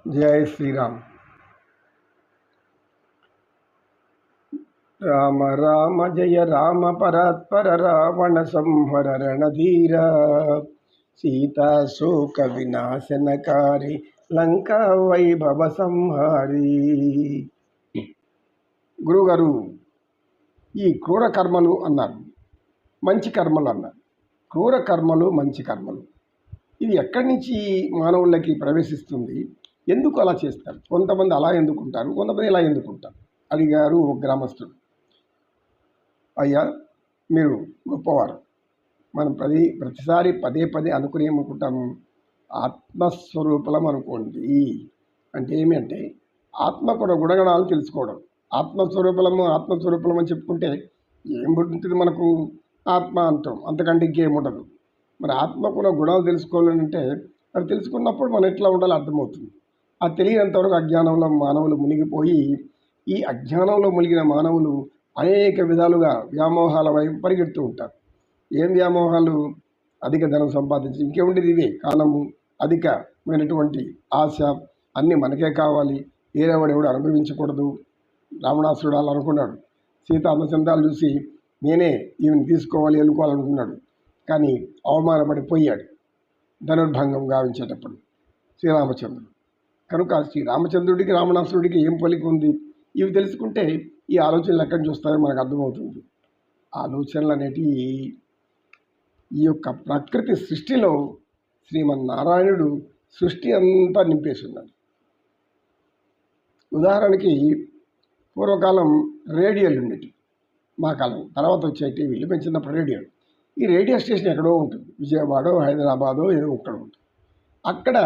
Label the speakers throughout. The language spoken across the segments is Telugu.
Speaker 1: जय श्री राम। राम राम जय राम परात्पर रावण संहर रणधीर सीता शोक विनाशनकारी లంకా వైభవ సంహారి. గురుగారు ఈ క్రూర కర్మలు అన్నారు, మంచి కర్మలు అన్నారు. క్రూర కర్మలు మంచి కర్మలు ఇది ఎక్కడి నుంచి మానవులకి ప్రవేశిస్తుంది? ఎందుకు అలా చేస్తారు? కొంతమంది అలా ఎందుకుంటారు, కొంతమంది ఇలా ఎందుకుంటారు అడిగారు ఒక గ్రామస్తుడు. అయ్యా, మీరు గొప్పవారు. మనం ప్రతిసారి పదే పదే అనుకుని ఏమనుకుంటాము, ఆత్మస్వరూపలం అనుకోండి. అంటే ఏమి అంటే ఆత్మ కూడా గుణగణాలు తెలుసుకోవడం. ఆత్మస్వరూపలము అని చెప్పుకుంటే ఏం పుట్టింది మనకు? ఆత్మ అంటాం, అంతకంటే ఇంకేముండదు. మరి ఆత్మకున్న గుణాలు తెలుసుకోవాలంటే అది తెలుసుకున్నప్పుడు మనం ఎట్లా ఉండాలో అర్థమవుతుంది. అది తెలియనంతవరకు అజ్ఞానంలో మానవులు మునిగిపోయి, ఈ అజ్ఞానంలో మునిగిన మానవులు అనేక విధాలుగా వ్యామోహాల వైపు పరిగెడుతూ ఉంటారు. ఏం వ్యామోహాలు? అధిక ధనం సంపాదించి, ఇంకేముండేది ఇవే. కాలము, అధికమైనటువంటి ఆశ, అన్నీ మనకే కావాలి, వేరేవాడు అనుభవించకూడదు. రావణాసురుడు అలా అనుకున్నాడు. సీత అందచందాలు చూసి నేనే ఈమెను తీసుకోవాలి అనుకోవాలనుకున్నాడు. కానీ అవమానపడిపోయాడు ధనుర్భంగం గావించేటప్పుడు శ్రీరామచంద్రుడు. కనుక శ్రీరామచంద్రుడికి రావణాసురుడికి ఏం పోలిక ఉంది? ఇవి తెలుసుకుంటే ఈ ఆలోచనలు ఎక్కడి నుంచి వస్తాయో మనకు అర్థమవుతుంది. ఆలోచనలు అనేటివి ఈ యొక్క ప్రకృతి సృష్టిలో శ్రీమన్నారాయణుడు సృష్టి అంతా నింపేసి ఉన్నాడు. ఉదాహరణకి పూర్వకాలం రేడియోలు ఉండేవి, మా కాలం తర్వాత వచ్చే టీవీలు. మేము చిన్నప్పుడు రేడియోలు. ఈ రేడియో స్టేషన్ ఎక్కడో ఉంటుంది, విజయవాడో హైదరాబాదో ఏదో ఒక్కడ ఉంటుంది. అక్కడ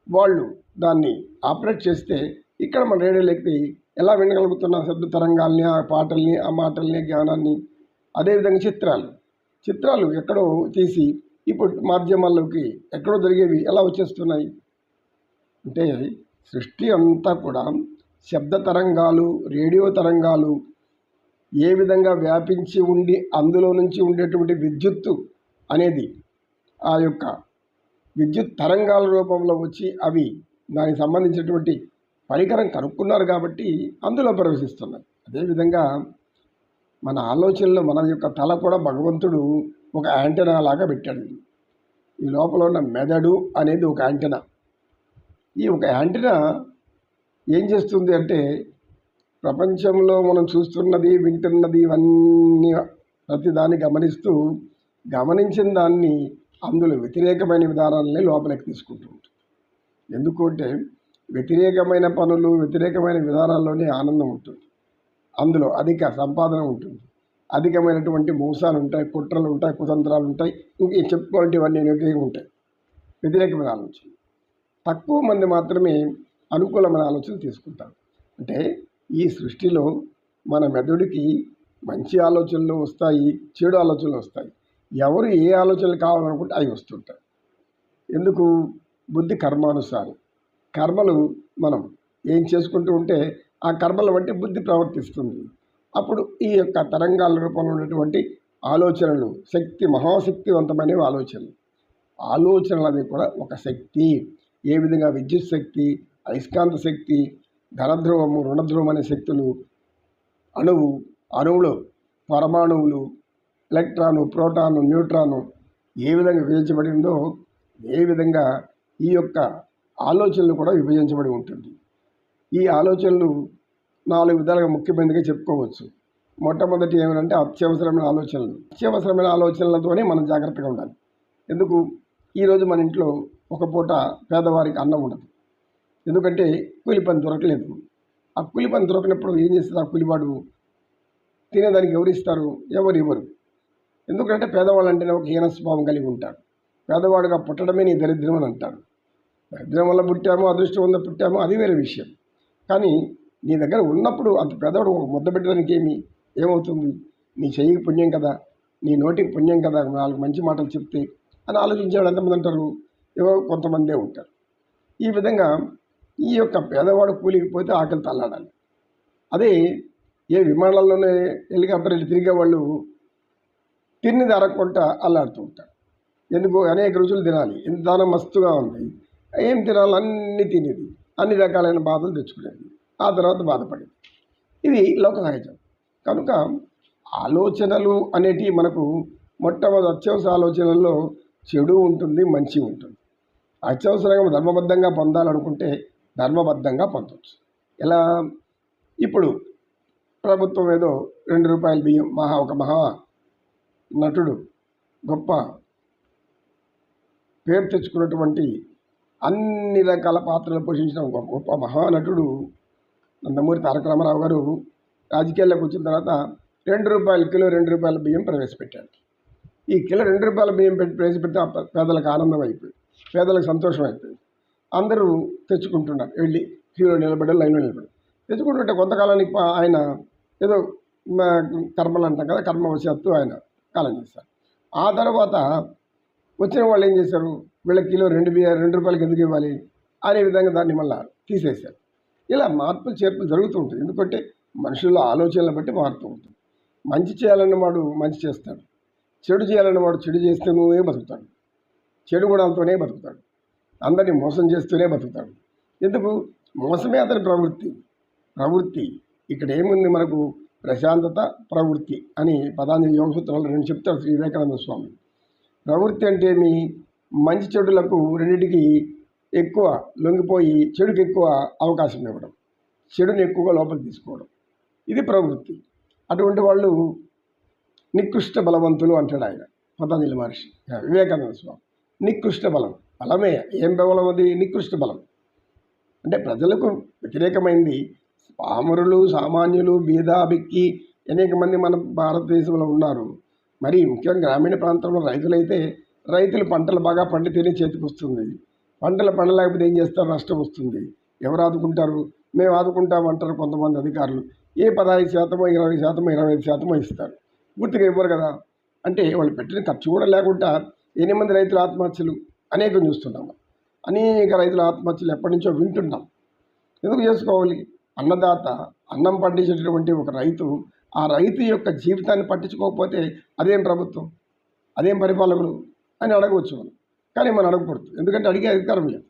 Speaker 1: వాళ్ళు దాన్ని ఆపరేట్ చేస్తే ఇక్కడ మన రేడియోలోకి ఎలా వినగలుగుతున్న శబ్ద తరంగాల్ని, ఆ పాటల్ని, ఆ మాటల్ని, జ్ఞానాన్ని. అదేవిధంగా చిత్రాలు ఎక్కడో తీసి ఇప్పుడు మాధ్యమాల్లోకి ఎక్కడో జరిగేవి ఎలా వచ్చేస్తున్నాయి అంటే, సృష్టి అంతా కూడా శబ్ద తరంగాలు, రేడియో తరంగాలు ఏ విధంగా వ్యాపించి ఉండి అందులో నుంచి ఉండేటువంటి విద్యుత్తు అనేది ఆ యొక్క విద్యుత్ తరంగాల రూపంలో వచ్చి అవి దానికి సంబంధించినటువంటి పరికరం కనుక్కున్నారు కాబట్టి అందులో ప్రవేశిస్తున్నాయి. అదేవిధంగా మన ఆలోచనలో మన యొక్క తల కూడా భగవంతుడు ఒక యాంటెనా లాగా పెట్టాడు. ఈ లోపల ఉన్న మెదడు అనేది ఒక యాంటెనా. ఈ ఒక యాంటెనా ఏం చేస్తుంది అంటే, ప్రపంచంలో మనం చూస్తున్నది, వింటున్నది, ఇవన్నీ ప్రతిదాన్ని గమనించిన దాన్ని అందులో వ్యతిరేకమైన విధానాలని లోపలికి తీసుకుంటూ ఉంటుంది. ఎందుకంటే వ్యతిరేకమైన పనులు, వ్యతిరేకమైన విధానాల్లోనే ఆనందం ఉంటుంది. అందులో అధిక సంపాదన ఉంటుంది, అధికమైనటువంటి మోసాలు ఉంటాయి, కుట్రలు ఉంటాయి, కుతంత్రాలు ఉంటాయి, ఇంక చెప్పుకోవాలంటే ఇవన్నీ ఉంటాయి. వ్యతిరేకమైన ఆలోచన. తక్కువ మంది మాత్రమే అనుకూలమైన ఆలోచనలు తీసుకుంటారు. అంటే ఈ సృష్టిలో మన మెదడుకి మంచి ఆలోచనలు వస్తాయి, చెడు ఆలోచనలు వస్తాయి. ఎవరు ఏ ఆలోచనలు కావాలనుకుంటే అవి వస్తుంటాయి. ఎందుకు? బుద్ధి కర్మానుసారం. కర్మలు మనం ఏం చేసుకుంటూ ఉంటే ఆ కర్మల బట్టి బుద్ధి ప్రవర్తిస్తుంది. అప్పుడు ఈ యొక్క తరంగాల రూపంలో ఉన్నటువంటి ఆలోచనలు మహాశక్తివంతమైనవి ఆలోచనలు అనేది కూడా ఒక శక్తి. ఏ విధంగా విద్యుత్ శక్తి, అయస్కాంత శక్తి, ధనధ్రువము, రుణధ్రువం అనే శక్తులు, అణువులో పరమాణువులు, ఎలక్ట్రాను, ప్రోటాను, న్యూట్రాను ఏ విధంగా విభజించబడిందో ఏ విధంగా ఈ యొక్క ఆలోచనలు కూడా విభజించబడి ఉంటుంది. ఈ ఆలోచనలు 4 విధాలుగా ముఖ్యమైనదిగా చెప్పుకోవచ్చు. మొట్టమొదటి ఏమిటంటే అత్యవసరమైన ఆలోచనలతోనే మనం జాగ్రత్తగా ఉండాలి. ఎందుకు? ఈరోజు మన ఇంట్లో ఒక పూట పేదవారికి అన్నం ఉండదు. ఎందుకంటే కూలి పని దొరకలేదు. ఆ కూలి పని దొరకనప్పుడు ఏం చేస్తారు? ఆ కూలివాడు తినేదానికి ఎవరు ఇస్తారు? ఎవరు ఇవ్వరు. ఎందుకంటే పేదవాళ్ళు అంటేనే ఒక హీన స్వభావం కలిగి ఉంటారు. పేదవాడుగా పుట్టడమే నీ దరిద్రం అని అంటారు. దరిద్రం వల్ల పుట్టామో, అదృష్టం వల్ల పుట్టామో అది వేరే విషయం. కానీ నీ దగ్గర ఉన్నప్పుడు అంత పేదవాడు ఒక ముద్ద పెట్టడానికి ఏమవుతుంది? నీ చెయ్యికి పుణ్యం కదా, నీ నోటికి పుణ్యం కదా, 4 మంచి మాటలు చెప్తే అని ఆలోచించేవాడు ఎంతమంది అంటారు? ఎవరో కొంతమందే ఉంటారు. ఈ విధంగా ఈ యొక్క పేదవాడు కూలికి పోతే ఆకలి తల్లాడాలి. అదే ఏ విమానాల్లోనే హెలికాప్టర్ తిరిగే వాళ్ళు తిన్నది అరక్కుంటా అల్లాడుతూ ఉంటారు. ఎందుకు? అనేక రుచులు తినాలి. ఇంత దానం మస్తుగా ఉంది, ఏం తినాలి? అన్నీ తినేది. అన్ని రకాలైన బాధలు తెచ్చుకునేది, ఆ తర్వాత బాధపడేది. ఇది లోక సహజం. కనుక ఆలోచనలు అనేటివి మనకు మొట్టమొదటి అత్యవసర ఆలోచనల్లో చెడు ఉంటుంది, మంచి ఉంటుంది. అత్యవసరంగా ధర్మబద్ధంగా పొందాలనుకుంటే ధర్మబద్ధంగా పొందవచ్చు. ఎలా? ఇప్పుడు ప్రభుత్వం ఏదో ₹2 బియ్యం, ఒక మహా నటుడు, గొప్ప పేరు తెచ్చుకున్నటువంటి అన్ని రకాల పాత్రలు పోషించిన గొప్ప మహానటుడు నందమూరి తారక రామారావు గారు రాజకీయాల్లోకి వచ్చిన తర్వాత కిలో ₹2 బియ్యం ప్రవేశపెట్టాడు. ఈ కిలో ₹2 బియ్యం ప్రవేశపెడితే పేదలకు ఆనందం అయిపోయింది, పేదలకు సంతోషం అయిపోయింది. అందరూ తెచ్చుకుంటున్నారు, వెళ్ళి క్యూలో నిలబడి, లైన్లో నిలబడి తెచ్చుకుంటుంటే కొంతకాలానికి ఆయన ఏదో కర్మలు అంటాం కదా, కర్మవశాత్తు ఆయన కాలం చేశారు. ఆ తర్వాత వచ్చిన వాళ్ళు ఏం చేశారు, వీళ్ళ కిలో ₹2 ఎందుకు ఇవ్వాలి అనే విధంగా దాన్ని మళ్ళీ తీసేశారు. ఇలా మార్పులు చేర్పులు జరుగుతూ ఉంటుంది. ఎందుకంటే మనుషుల ఆలోచనలు బట్టి మారుతూ ఉంటుంది. మంచి చేయాలన్నవాడు మంచి చేస్తాడు, చెడు చేయాలన్నవాడు చెడు చేస్తూనే బతుకుతాడు, చెడు గుణాలతోనే బతుకుతాడు, అందరినీ మోసం చేస్తూనే బతుకుతాడు. ఎందుకు? మోసమే అతని ప్రవృత్తి. ఇక్కడ ఏముంది మనకు? ప్రశాంతత, ప్రవృత్తి అని పతాంజలి యోగ సూత్రాలు 2 చెప్తారు శ్రీ వివేకానంద స్వామి. ప్రవృత్తి అంటే మీ మంచి చెడులకు రెండింటికి ఎక్కువ లొంగిపోయి చెడుకు ఎక్కువ అవకాశం ఇవ్వడం, చెడుని ఎక్కువగా లోపలికి తీసుకోవడం, ఇది ప్రవృత్తి. అటువంటి వాళ్ళు నికృష్ట బలవంతులు అంటాడు ఆయన పతంజలి మహర్షి, వివేకానంద స్వామి. నికృష్ట బలమే. ఏం బలం అది? నికృష్ట బలం అంటే ప్రజలకు వ్యతిరేకమైంది. పామరులు, సామాన్యులు, బిక్కి అనేక మంది మన భారతదేశంలో ఉన్నారు. మరి ముఖ్యంగా గ్రామీణ ప్రాంతంలో రైతులైతే రైతులు పంటలు బాగా పండితేనే చేతికి వస్తుంది. పంటలు పండలేకపోతే ఏం చేస్తారు? నష్టం వస్తుంది. ఎవరు ఆదుకుంటారు? మేము ఆదుకుంటామంటారు కొంతమంది అధికారులు. ఏ 15%, 20%, 25% ఇస్తారు, పూర్తిగా ఇవ్వరు కదా. అంటే వాళ్ళు పెట్టిన ఖర్చు కూడా లేకుండా 8 మంది రైతుల ఆత్మహత్యలు అనేకం చూస్తున్నాము. అనేక రైతుల ఆత్మహత్యలు ఎప్పటి నుంచో వింటున్నాం. ఎందుకు చేసుకోవాలి? అన్నదాత, అన్నం పండించేటటువంటి ఒక రైతు, ఆ రైతు యొక్క జీవితాన్ని పట్టించుకోకపోతే అదేం ప్రభుత్వం, అదేం పరిపాలకులు అని అడగవచ్చు మనం. కానీ మనం అడగకూడదు, ఎందుకంటే అడిగే అధికారం లేదు.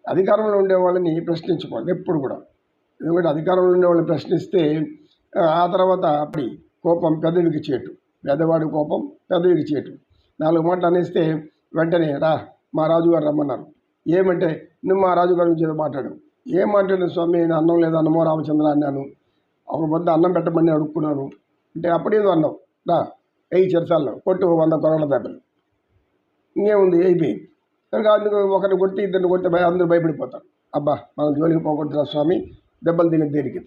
Speaker 1: అధికారంలో ఉండే వాళ్ళని ప్రశ్నించకూడదు ఎప్పుడు కూడా. ఎందుకంటే అధికారంలో ఉండే వాళ్ళని ప్రశ్నిస్తే ఆ తర్వాత అప్పటి కోపం పెదవికి చేటు, పెద్దవాడి కోపం పెదవికి చేటు. 4 మాటలు అనేస్తే వెంటనే రా మా రాజుగారు రమ్మన్నారు. ఏమంటే నువ్వు మా రాజుగారి నుంచి ఏదో మాట్లాడు. ఏం మాట్లాడిన స్వామి, నేను అన్నం లేదు, అన్నమో రామచంద్ర అన్నాను, ఒక పొద్దు అన్నం పెట్టమని అడుక్కున్నాను అంటే అప్పుడేదో అన్నావు, రా 8 చెరసాల్లో కొట్టు 100 కొరడ దెబ్బలు, ఇంకేముంది అయిపోయింది. కనుక అందుకు ఒకరిని కొట్టి ఇద్దరిని కొడితే అందరూ భయపడిపోతారు. అబ్బా మనం జోలికి పోకూడదురా స్వామి, దెబ్బలు తినే దేనికి.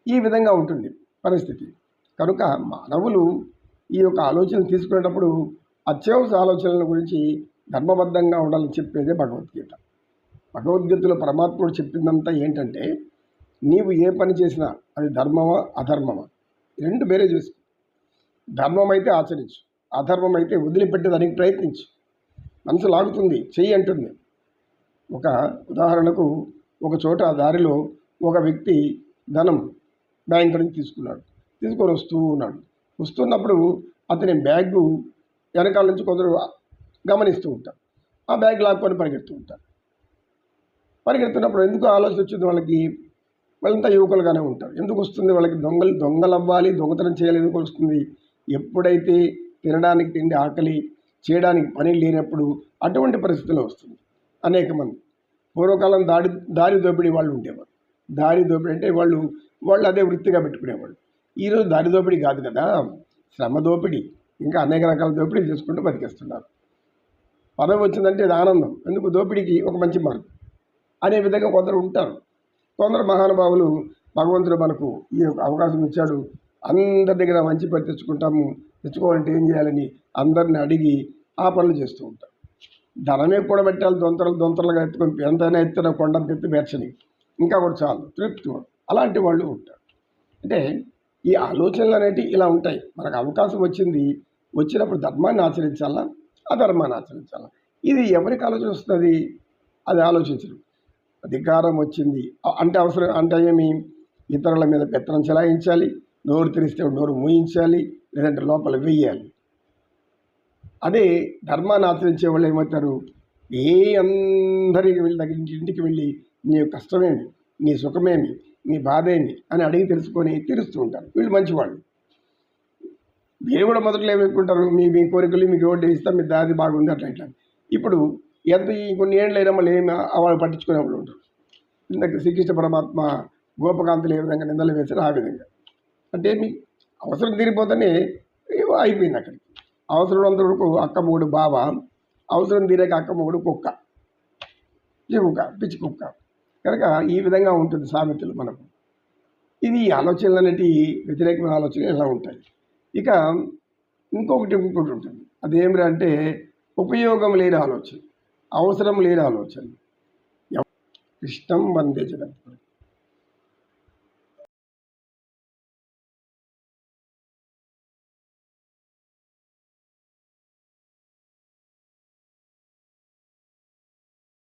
Speaker 1: ఈ విధంగా ఉంటుంది పరిస్థితి. కనుక మానవులు ఈ యొక్క ఆలోచనలు తీసుకునేటప్పుడు అత్యవసర ఆలోచనల గురించి ధర్మబద్ధంగా ఉండాలని చెప్పేదే భగవద్గీత. భగవద్గీతలో పరమాత్ముడు చెప్పిందంతా ఏంటంటే, నీవు ఏ పని చేసినా అది ధర్మమా అధర్మమా 2 వేరే చేసుకో. ధర్మం అయితే ఆచరించు, అధర్మం అయితే వదిలిపెట్టేదానికి ప్రయత్నించు. మనసు లాగుతుంది, చెయ్యి అంటుంది. ఒక ఉదాహరణకు ఒక చోట దారిలో ఒక వ్యక్తి ధనం బ్యాంకు నుంచి తీసుకొని వస్తున్నప్పుడు అతని బ్యాగు వెనకాల నుంచి కొందరు గమనిస్తూ ఉంటారు. ఆ బ్యాగ్ లాక్కొని పరిగెడుతున్నప్పుడు ఎందుకు ఆలోచన వచ్చింది వాళ్ళంతా యువకులుగానే ఉంటారు. ఎందుకు వస్తుంది వాళ్ళకి? దొంగలు అవ్వాలి, దొంగతనం చేయాలి. ఎందుకు వస్తుంది? ఎప్పుడైతే తినడానికి తిండి, ఆకలి, చేయడానికి పని లేనప్పుడు అటువంటి పరిస్థితుల్లో వస్తుంది. అనేక మంది పూర్వకాలం దారి దోపిడీ వాళ్ళు ఉండేవారు. దారి దోపిడీ అంటే వాళ్ళు అదే వృత్తిగా పెట్టుకునేవాళ్ళు. ఈరోజు దారి దోపిడీ కాదు కదా, శ్రమ దోపిడీ, ఇంకా అనేక రకాల దోపిడీ చేసుకుంటూ బతికేస్తున్నారు. పదవి వచ్చిందంటే ఇది ఆనందం, ఎందుకు? దోపిడీకి ఒక మంచి మార్గం అనే విధంగా కొందరు ఉంటారు. కొందరు మహానుభావులు, భగవంతుడు మనకు ఈ అవకాశం ఇచ్చాడు, అందరి దగ్గర మంచి పేరు తెచ్చుకోవాలంటే ఏం చేయాలని అందరిని అడిగి ఆ పనులు చేస్తూ ఉంటారు. ధనమే కూడా పెట్టాలి, దొంతరలుగా ఎత్తుకొని ఎంతైనా ఎత్తున కొండంత ఎత్తి పేర్చని, ఇంకా కూడా చాలు తృప్తి. అలాంటి వాళ్ళు ఉంటారు. అంటే ఈ ఆలోచనలు అనేవి ఇలా ఉంటాయి. మనకు అవకాశం వచ్చినప్పుడు ధర్మాన్ని ఆచరించాలా, అధర్మాన్ని ఆచరించాలా, ఇది ఎవరికి ఆలోచన వస్తుంది? అది ఆలోచించరు. అధికారం వచ్చింది అంటే అవసరం అంటే ఏమి? ఇతరుల మీద పెత్తనం చెలాయించాలి, నోరు తెరిస్తే నోరు మూయించాలి, లేదంటే లోపల వెయ్యాలి. అదే ధర్మాన్ని ఆచరించే వాళ్ళు ఏమవుతారు? అందరికి వెళ్ళి దగ్గర ఇంటికి వెళ్ళి నీ కష్టమేమి, నీ సుఖమేమి, నీ బాధ ఏమి అని అడిగి తెలుసుకొని తీరుస్తూ ఉంటారు. వీళ్ళు మంచివాళ్ళు. మీరు కూడా మొదట్లో ఏమనుకుంటారు, మీ మీ కోరికలు మీకు రోడ్డు ఇస్తాం, మీ దాది బాగుంది అట్లా ఇట్లా. ఇప్పుడు కొన్ని ఏళ్ళు అయినా మళ్ళీ ఏమి వాళ్ళు పట్టించుకునే వాళ్ళు ఉంటారు. ఇందాక శ్రీకృష్ణ పరమాత్మ గోపకాంతులు ఏ విధంగా నిందలు వేశారు ఆ విధంగా. అంటే మీ అవసరం తీరిపోతేనే అయిపోయింది అక్కడికి. అవసరం అంత వరకు అక్క మొగుడు బావ, అవసరం తీరాక అక్క మొగుడు కుక్క, పిచ్చి కుక్క. కనుక ఈ విధంగా ఉంటుంది సామెతలు మనకు. ఇది ఆలోచనలు అనేటి వ్యతిరేకమైన ఆలోచనలు ఎలా ఉంటాయి. ఇక ఇంకొకటి ఉంటుంది. అదేమిరా అంటే ఉపయోగం లేని ఆలోచన, అవసరం లేని ఆలోచన. కృష్ణం వందే జగద్గురు.